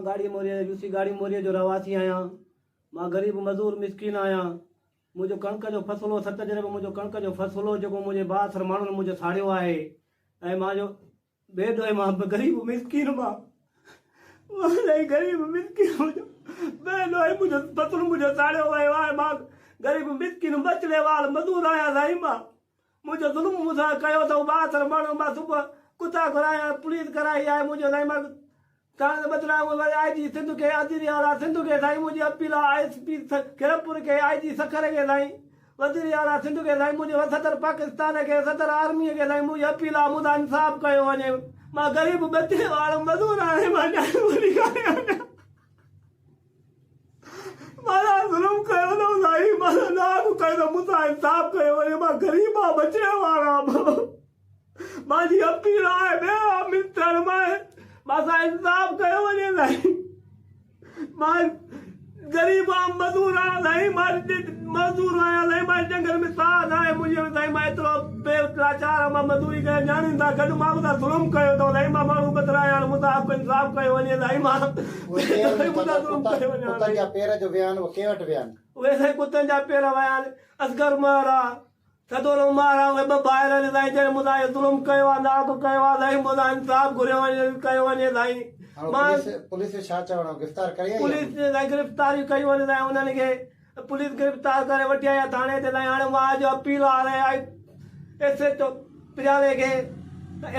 मां गाड़ी मोरिया यूसी गाड़ी मोरिया जो रवासी आहियां। मां गरीब मज़दूर मिसकिन आहियां। मुंहिंजो कणिक जो फ़सुलो 7 जरे मुंहिंजो कणिक जो फ़सुलो जेको मुंहिंजे भाउर माण्हुनि मुंहिंजो साड़ियो आहे ऐं मुंहिंजो बेडो आहे। मां गरीब मिसकिन मां गरीब मिसकिन मुंहिंजो बेडो आहे। मुंहिंजो फ़सुलु मुंहिंजो साड़ियो वियो आहे। मां गरीब मिसकिन बचड़े वाल मज़दूर आहियां साईं। मां मुंहिंजो ज़ुल्म मूंसां कयो अथऊं भाउर माण्हू। मां सुबुह कुता घुराया पुलिस कराई आहे मुंहिंजो साईं। मां थाणे बदिरां आई जी सिंध के अजीरी वाला सिंध के साईं मुंहिंजी अपील आहे SP खिरपुर के IG सखर के साईं वज़ीर आला सिंध के साईं मुंहिंजे सदर पाकिस्तान के सदर आर्मीअ के साईं मुंहिंजी अपील आहे मुंहिंजा इंसाफ़ कयो वञे। मां ग़रीब बचे वारो मज़दूर आहियां। मां माना ज़ुल्म कयो अथऊं साईं। माना नाक़ कयो अथऊं मूंसां इंसाफ़ कयो वञे। मां ग़रीब आहे बचड़े वारा मुंहिंजी अपील आहे ॿियो मिस्टर मां इंसाफ़ कयो वञे साईं। मां गरीब आहियां मज़दूर आहियां साईं। मां मज़दूर आहियां साईं। मां जंगल में साह न आहे मुंहिंजे साईं। मां एतिरो बेलाचार मां मज़दूरी करे ॼाणीनि था गॾु मां मूंसां ज़ुल्म कयो अथऊं साईं। मां माण्हू बदिरां आहियां मूंसां इंसाफ़ कयो वञे साईं। मां मूंसां ज़ुल्म कयो वञे। कुतनि जा पेर जो बयानु उहो कंहिं वटि बयानु उहे साईं कुतनि जा पेर विया आहिनि। असगर उमर आहे सदोल उमर आहे उहे 2 ॿाहिरि आहिनि साईं। जॾहिं मूंसां इहो ज़ुल्म कयो आहे नाक़ कयो आहे साईं। मूंसां इंसाफ़ घुरियो वञे कयो वञे साईं। पुलिस छा चवणो गिरफ़्तार करे पुलिस गिरफ़्तारी कई वञे साईं। उन्हनि खे पुलिस गिरफ़्तार करे वठी आई आहे थाणे ते साईं। हाणे मां अॼु अपील आहे SHO पिजाले खे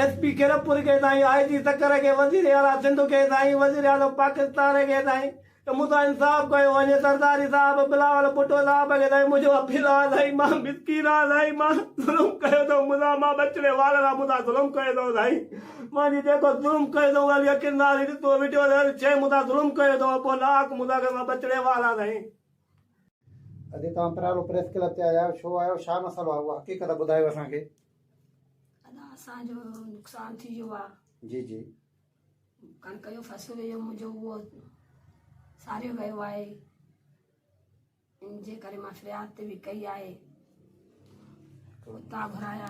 SP खिरपुर के साईं IG सकर के वज़ीर आला सिंध के साईं वज़ीर आला पाकिस्तान के साईं त मूंसां इंसाफ़ कयो वञे। सरदारी साहिब बिलावल भुट्टो साहिब खे साईं मुंहिंजो अपील आहे साईं। मां मिसकिन आहियां साईं। मां ज़ुल्म कयो अथऊं मूंसां। मां बचड़े वार सां मूंसां ज़ुल्म कयो अथऊं साईं। मां जेको ज़ुल्म कयो अथऊं हली अखियुनि ॾिठो वीडियो हर शइ मूंसां ज़ुल्म कयो अथऊं। पोइ नाक़ मूंसां मां बचड़े वारा साईं। अॼु तव्हां प्रालो प्रेस क्लब ते आया छो आयो छा मसइलो आहे उहा हक़ीक़त ॿुधायो असांखे। अञा असांजो नुक़सानु थी वियो आहे। जी जी कणिक जो फ़सुलु हुयो मुंहिंजो उहो सारियो वियो आहे। इन जे करे मां फ़रियाद ते बि कई आहे कुता घुराया आहे।